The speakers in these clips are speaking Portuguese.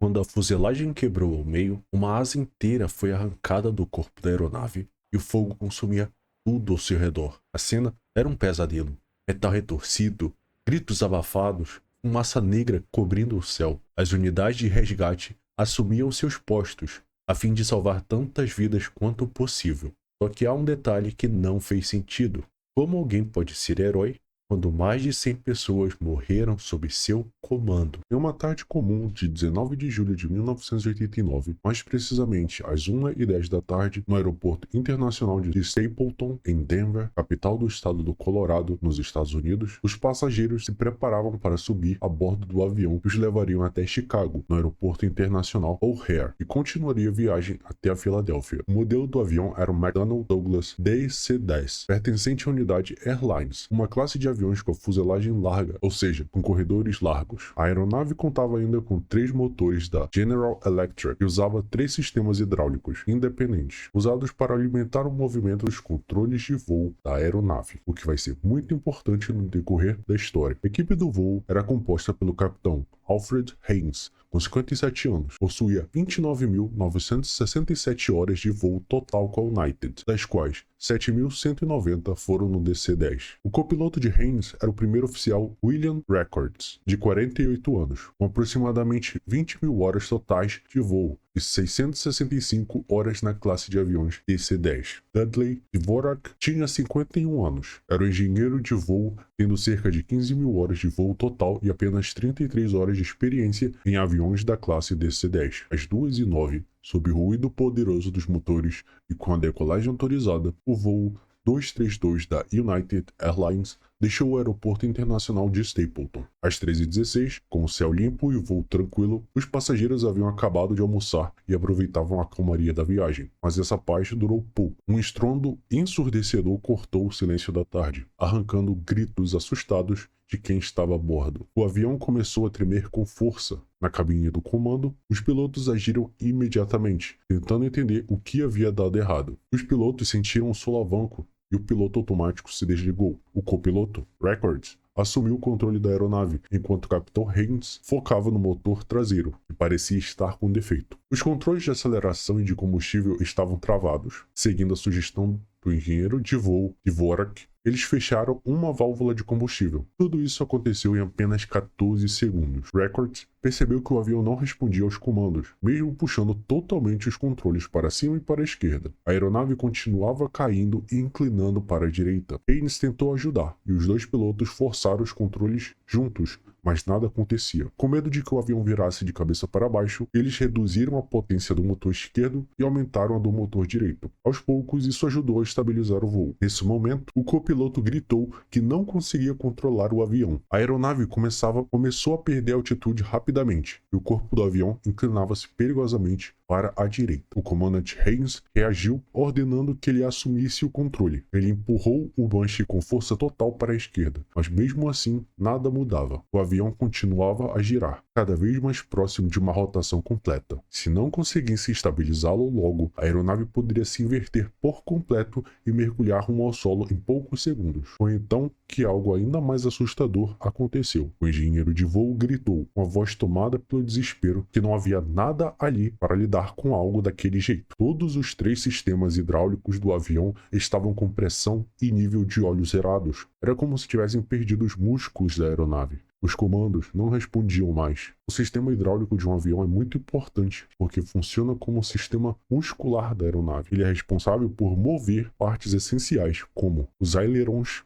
Quando a fuselagem quebrou ao meio, uma asa inteira foi arrancada do corpo da aeronave e o fogo consumia tudo ao seu redor. A cena era um pesadelo. Metal retorcido, gritos abafados, fumaça negra cobrindo o céu. As unidades de resgate assumiam seus postos, a fim de salvar tantas vidas quanto possível. Só que há um detalhe que não fez sentido. Como alguém pode ser herói quando mais de 100 pessoas morreram sob seu comando? Em uma tarde comum de 19 de julho de 1989, mais precisamente às 1h10 da tarde, no aeroporto internacional de Stapleton, em Denver, capital do estado do Colorado, nos Estados Unidos, os passageiros se preparavam para subir a bordo do avião que os levariam até Chicago, no aeroporto internacional O'Hare, e continuaria a viagem até a Filadélfia. O modelo do avião era o McDonnell Douglas DC-10, pertencente à unidade Airlines, uma classe de aviões com a fuselagem larga, ou seja, com corredores largos. A aeronave contava ainda com 3 motores da General Electric e usava 3 sistemas hidráulicos independentes, usados para alimentar o movimento dos controles de voo da aeronave, o que vai ser muito importante no decorrer da história. A equipe do voo era composta pelo capitão Alfred Haynes, com 57 anos, possuía 29.967 horas de voo total com a United, das quais 7.190 foram no DC-10. O copiloto de Haynes era o primeiro oficial William Records, de 48 anos, com aproximadamente 20.000 horas totais de voo e 665 horas na classe de aviões DC-10. Dudley Dvorak tinha 51 anos, era o engenheiro de voo, tendo cerca de 15.000 horas de voo total e apenas 33 horas de experiência em aviões da classe DC-10. Às 2h09, sob o ruído poderoso dos motores e com a decolagem autorizada, o voo 232 da United Airlines deixou o aeroporto internacional de Stapleton. Às 13h16, com o céu limpo e o voo tranquilo, os passageiros haviam acabado de almoçar e aproveitavam a calmaria da viagem. Mas essa paz durou pouco. Um estrondo ensurdecedor cortou o silêncio da tarde, arrancando gritos assustados de quem estava a bordo. O avião começou a tremer com força. Na cabine do comando, os pilotos agiram imediatamente, tentando entender o que havia dado errado. Os pilotos sentiram um solavanco e o piloto automático se desligou. O copiloto, Records, assumiu o controle da aeronave, enquanto o capitão Haynes focava no motor traseiro, que parecia estar com defeito. Os controles de aceleração e de combustível estavam travados. Seguindo a sugestão do engenheiro de voo Dvorak, eles fecharam uma válvula de combustível. Tudo isso aconteceu em apenas 14 segundos. Records percebeu que o avião não respondia aos comandos, mesmo puxando totalmente os controles para cima e para a esquerda. A aeronave continuava caindo e inclinando para a direita. Haynes tentou ajudar, e os dois pilotos forçaram os controles juntos, mas nada acontecia. Com medo de que o avião virasse de cabeça para baixo, eles reduziram a potência do motor esquerdo e aumentaram a do motor direito. Aos poucos, isso ajudou a estabilizar o voo. Nesse momento, o copiloto gritou que não conseguia controlar o avião. A aeronave começou a perder altitude rapidamente, e o corpo do avião inclinava-se perigosamente para a direita. O comandante Haynes reagiu, ordenando que ele assumisse o controle. Ele empurrou o Banshee com força total para a esquerda, mas mesmo assim, nada mudava. O avião continuava a girar, cada vez mais próximo de uma rotação completa. Se não conseguisse estabilizá-lo logo, a aeronave poderia se inverter por completo e mergulhar rumo ao solo em poucos segundos. Foi então que algo ainda mais assustador aconteceu. O engenheiro de voo gritou, com a voz tomada pelo desespero, que não havia nada ali para lidar com algo daquele jeito. Todos os 3 sistemas hidráulicos do avião estavam com pressão e nível de óleo zerados. Era como se tivessem perdido os músculos da aeronave. Os comandos não respondiam mais. O sistema hidráulico de um avião é muito importante, porque funciona como um sistema muscular da aeronave. Ele é responsável por mover partes essenciais, como os ailerons,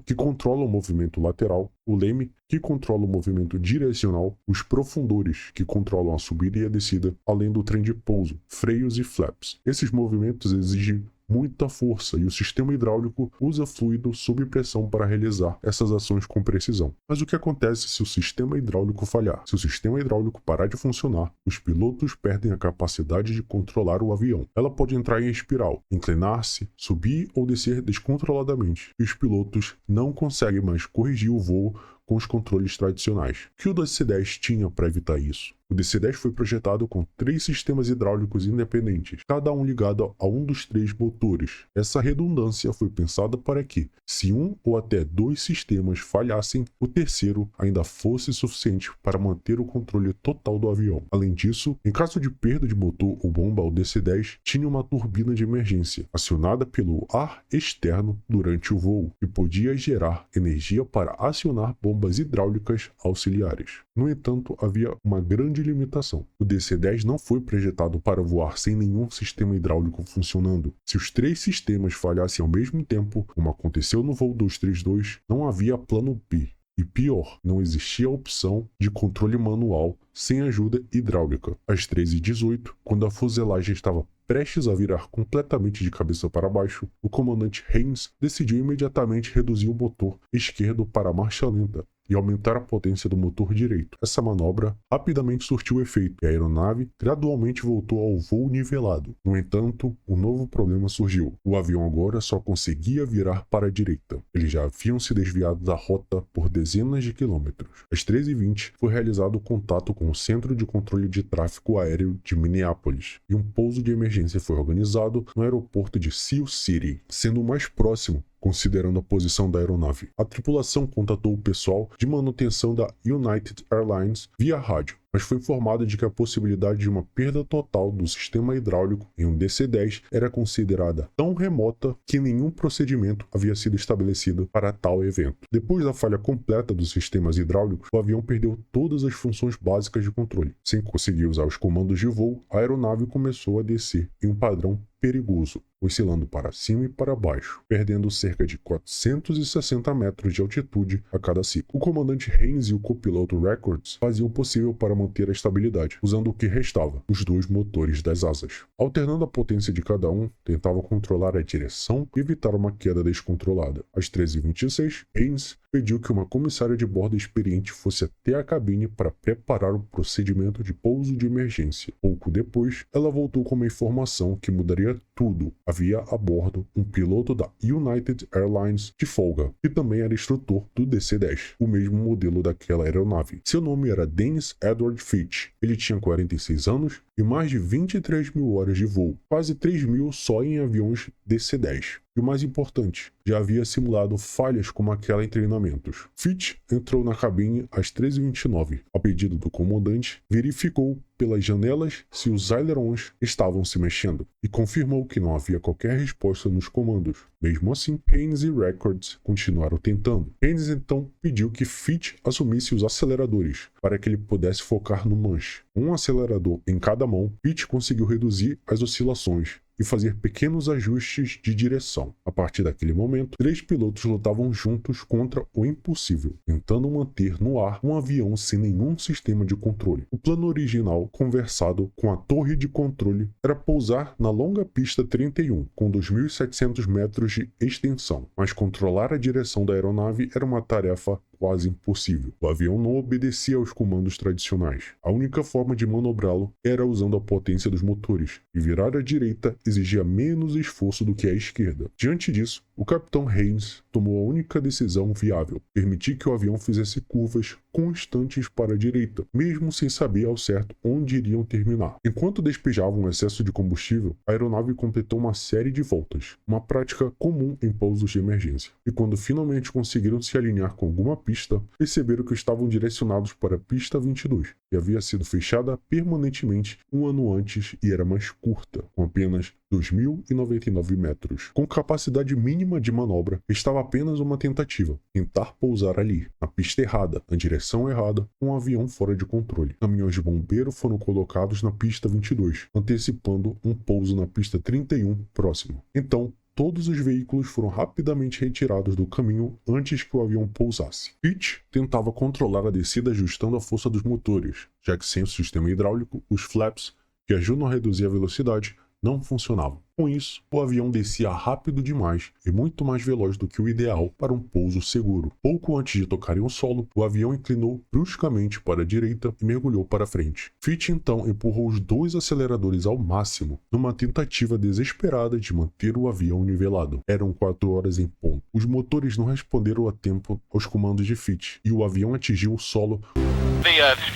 que controlam o movimento lateral, o leme, que controla o movimento direcional, os profundores, que controlam a subida e a descida, além do trem de pouso, freios e flaps. Esses movimentos exigem muita força e o sistema hidráulico usa fluido sob pressão para realizar essas ações com precisão. Mas o que acontece se o sistema hidráulico falhar? Se o sistema hidráulico parar de funcionar, os pilotos perdem a capacidade de controlar o avião. Ela pode entrar em espiral, inclinar-se, subir ou descer descontroladamente, e os pilotos não conseguem mais corrigir o voo com os controles tradicionais. O que o DC-10 tinha para evitar isso? O DC-10 foi projetado com 3 sistemas hidráulicos independentes, cada um ligado a um dos 3 motores. Essa redundância foi pensada para que, se um ou até 2 sistemas falhassem, o terceiro ainda fosse suficiente para manter o controle total do avião. Além disso, em caso de perda de motor ou bomba, o DC-10 tinha uma turbina de emergência, acionada pelo ar externo durante o voo, e podia gerar energia para acionar bombas hidráulicas auxiliares. No entanto, havia uma grande limitação. O DC-10 não foi projetado para voar sem nenhum sistema hidráulico funcionando. Se os 3 sistemas falhassem ao mesmo tempo, como aconteceu no voo 232, não havia plano B. E pior, não existia a opção de controle manual sem ajuda hidráulica. Às 13h18, quando a fuselagem estava prestes a virar completamente de cabeça para baixo, o comandante Haynes decidiu imediatamente reduzir o motor esquerdo para a marcha lenta e aumentar a potência do motor direito. Essa manobra rapidamente surtiu efeito e a aeronave gradualmente voltou ao voo nivelado. No entanto, um novo problema surgiu. O avião agora só conseguia virar para a direita. Eles já haviam se desviado da rota por dezenas de quilômetros. Às 13h20, foi realizado o contato com o Centro de Controle de Tráfego Aéreo de Minneapolis e um pouso de emergência foi organizado no aeroporto de Sioux City, sendo o mais próximo, considerando a posição da aeronave. A tripulação contatou o pessoal de manutenção da United Airlines via rádio, mas foi informado de que a possibilidade de uma perda total do sistema hidráulico em um DC-10 era considerada tão remota que nenhum procedimento havia sido estabelecido para tal evento. Depois da falha completa dos sistemas hidráulicos, o avião perdeu todas as funções básicas de controle. Sem conseguir usar os comandos de voo, a aeronave começou a descer em um padrão perigoso, oscilando para cima e para baixo, perdendo cerca de 460 metros de altitude a cada ciclo. O comandante Haynes e o copiloto Records faziam o possível para manter a estabilidade, usando o que restava, os 2 motores das asas. Alternando a potência de cada um, tentavam controlar a direção e evitar uma queda descontrolada. Às 13h26, Haynes pediu que uma comissária de bordo experiente fosse até a cabine para preparar o procedimento de pouso de emergência. Pouco depois, ela voltou com uma informação que mudaria tudo. Havia a bordo um piloto da United Airlines de folga, que também era instrutor do DC-10, o mesmo modelo daquela aeronave. Seu nome era Dennis Edward Fitch. Ele tinha 46 anos e mais de 23 mil horas de voo, quase 3 mil só em aviões DC-10. E o mais importante, já havia simulado falhas como aquela em treinamentos. Fitch entrou na cabine às 13h29. A pedido do comandante, verificou pelas janelas se os ailerons estavam se mexendo e confirmou que não havia qualquer resposta nos comandos. Mesmo assim, Haynes e Records continuaram tentando. Haynes então pediu que Fitch assumisse os aceleradores para que ele pudesse focar no manche. Um acelerador em cada mão, Fitch conseguiu reduzir as oscilações e fazer pequenos ajustes de direção. A partir daquele momento, 3 pilotos lutavam juntos contra o impossível, tentando manter no ar um avião sem nenhum sistema de controle. O plano original, conversado com a torre de controle, era pousar na longa pista 31, com 2.700 metros de extensão, mas controlar a direção da aeronave era uma tarefa quase impossível. O avião não obedecia aos comandos tradicionais. A única forma de manobrá-lo era usando a potência dos motores, e virar à direita exigia menos esforço do que a esquerda. Diante disso, o capitão Haynes tomou a única decisão viável: permitir que o avião fizesse curvas constantes para a direita, mesmo sem saber ao certo onde iriam terminar. Enquanto despejavam um excesso de combustível, a aeronave completou uma série de voltas, uma prática comum em pousos de emergência. E quando finalmente conseguiram se alinhar com alguma pista, perceberam que estavam direcionados para a pista 22, que havia sido fechada permanentemente um ano antes e era mais curta, com apenas 2.099 metros. Com capacidade mínima de manobra, estava apenas uma tentativa: tentar pousar ali, na pista errada, na direção errada, com um avião fora de controle. Caminhões de bombeiro foram colocados na pista 22, antecipando um pouso na pista 31 próximo. Então, todos os veículos foram rapidamente retirados do caminho antes que o avião pousasse. Fitch tentava controlar a descida ajustando a força dos motores, já que sem o sistema hidráulico, os flaps, que ajudam a reduzir a velocidade, não funcionavam. Com isso, o avião descia rápido demais e muito mais veloz do que o ideal para um pouso seguro. Pouco antes de tocar em um solo, o avião inclinou bruscamente para a direita e mergulhou para frente. Fitch então empurrou os 2 aceleradores ao máximo, numa tentativa desesperada de manter o avião nivelado. Eram 4 horas em ponto. Os motores não responderam a tempo aos comandos de Fitch e o avião atingiu o solo.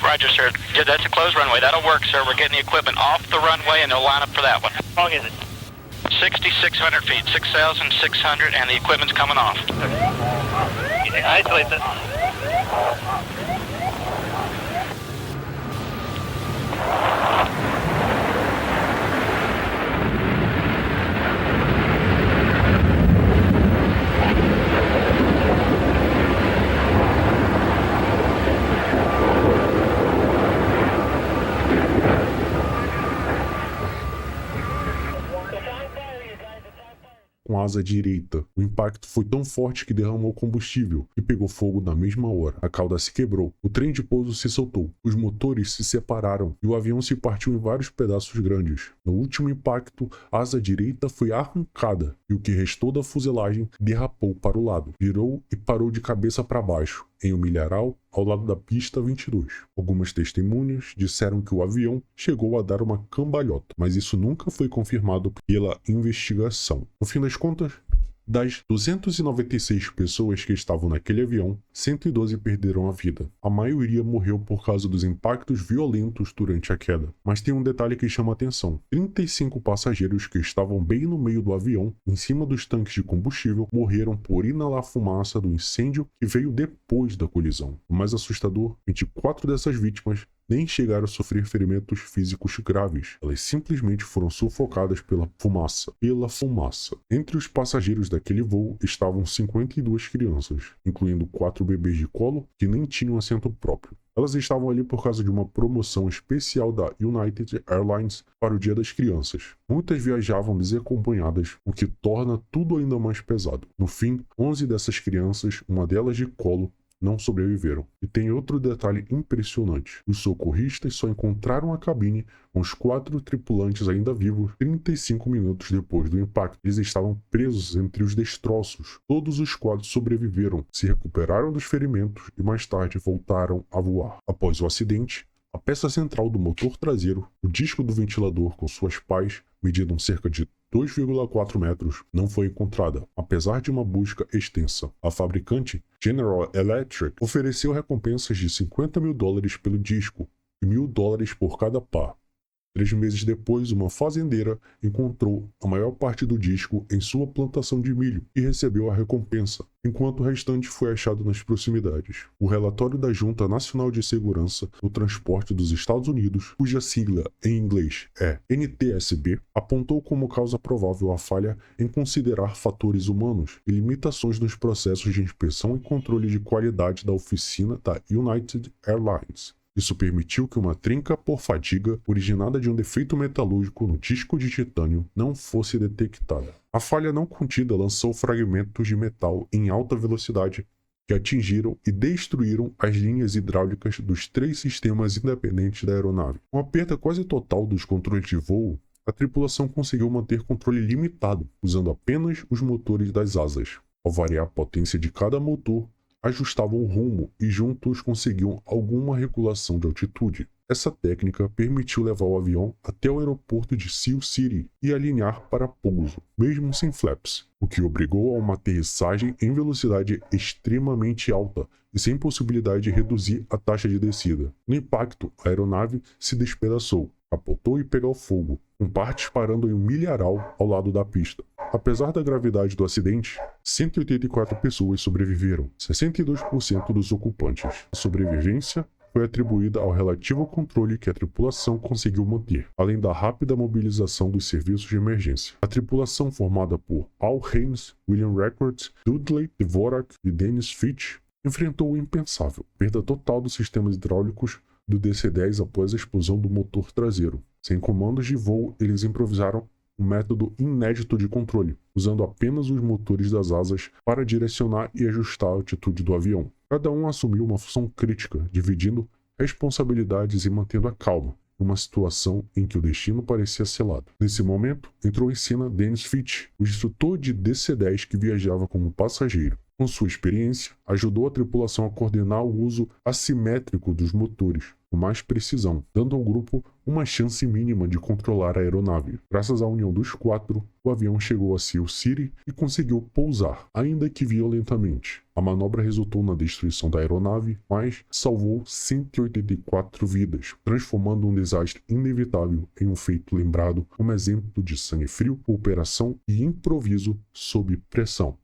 Roger, sir. Yeah, that's a closed runway. That'll work, sir. We're getting the equipment off the runway and they'll line up for that one. How long is it? 6,600 feet, 6,600, and the equipment's coming off. Isolate this. Com a asa direita. O impacto foi tão forte que derramou combustível e pegou fogo na mesma hora. A cauda se quebrou. O trem de pouso se soltou. Os motores se separaram e o avião se partiu em vários pedaços grandes. No último impacto, a asa direita foi arrancada e o que restou da fuselagem derrapou para o lado, virou e parou de cabeça para baixo, em um milharal ao lado da pista 22. Algumas testemunhas disseram que o avião chegou a dar uma cambalhota, mas isso nunca foi confirmado pela investigação. No fim das contas, das 296 pessoas que estavam naquele avião, 112 perderam a vida. A maioria morreu por causa dos impactos violentos durante a queda. Mas tem um detalhe que chama a atenção. 35 passageiros que estavam bem no meio do avião, em cima dos tanques de combustível, morreram por inalar fumaça do incêndio que veio depois da colisão. O mais assustador, 24 dessas vítimas nem chegaram a sofrer ferimentos físicos graves. Elas simplesmente foram sufocadas pela fumaça. Entre os passageiros daquele voo estavam 52 crianças, incluindo 4 bebês de colo que nem tinham assento próprio. Elas estavam ali por causa de uma promoção especial da United Airlines para o Dia das Crianças. Muitas viajavam desacompanhadas, o que torna tudo ainda mais pesado. No fim, 11 dessas crianças, uma delas de colo, não sobreviveram. E tem outro detalhe impressionante. Os socorristas só encontraram a cabine com os 4 tripulantes ainda vivos 35 minutos depois do impacto. Eles estavam presos entre os destroços. Todos os 4 sobreviveram, se recuperaram dos ferimentos e mais tarde voltaram a voar. Após o acidente, a peça central do motor traseiro, o disco do ventilador com suas pás, medindo cerca de 2,4 metros, não foi encontrada, apesar de uma busca extensa. A fabricante, General Electric, ofereceu recompensas de $50 mil pelo disco e $1.000 por cada par. 3 meses depois, uma fazendeira encontrou a maior parte do disco em sua plantação de milho e recebeu a recompensa, enquanto o restante foi achado nas proximidades. O relatório da Junta Nacional de Segurança do Transporte dos Estados Unidos, cuja sigla em inglês é NTSB, apontou como causa provável a falha em considerar fatores humanos e limitações nos processos de inspeção e controle de qualidade da oficina da United Airlines. Isso permitiu que uma trinca por fadiga, originada de um defeito metalúrgico no disco de titânio, não fosse detectada. A falha não contida lançou fragmentos de metal em alta velocidade que atingiram e destruíram as linhas hidráulicas dos 3 sistemas independentes da aeronave. Com a perda quase total dos controles de voo, a tripulação conseguiu manter controle limitado, usando apenas os motores das asas. Ao variar a potência de cada motor, ajustavam o rumo e juntos conseguiam alguma regulação de altitude. Essa técnica permitiu levar o avião até o aeroporto de Sioux City e alinhar para pouso, mesmo sem flaps, o que obrigou a uma aterrissagem em velocidade extremamente alta e sem possibilidade de reduzir a taxa de descida. No impacto, a aeronave se despedaçou, capotou e pegou fogo, com partes parando em um milharal ao lado da pista. Apesar da gravidade do acidente, 184 pessoas sobreviveram, 62% dos ocupantes. A sobrevivência foi atribuída ao relativo controle que a tripulação conseguiu manter, além da rápida mobilização dos serviços de emergência. A tripulação, formada por Paul Haynes, William Records, Dudley Dvorak e Dennis Fitch, enfrentou o impensável, perda total dos sistemas hidráulicos do DC-10 após a explosão do motor traseiro. Sem comandos de voo, eles improvisaram um método inédito de controle, usando apenas os motores das asas para direcionar e ajustar a altitude do avião. Cada um assumiu uma função crítica, dividindo responsabilidades e mantendo a calma, numa situação em que o destino parecia selado. Nesse momento, entrou em cena Dennis Fitch, o instrutor de DC-10 que viajava como passageiro. Com sua experiência, ajudou a tripulação a coordenar o uso assimétrico dos motores, com mais precisão, dando ao grupo uma chance mínima de controlar a aeronave. Graças à união dos quatro, o avião chegou a Sioux City e conseguiu pousar, ainda que violentamente. A manobra resultou na destruição da aeronave, mas salvou 184 vidas, transformando um desastre inevitável em um feito lembrado como exemplo de sangue frio, cooperação e improviso sob pressão.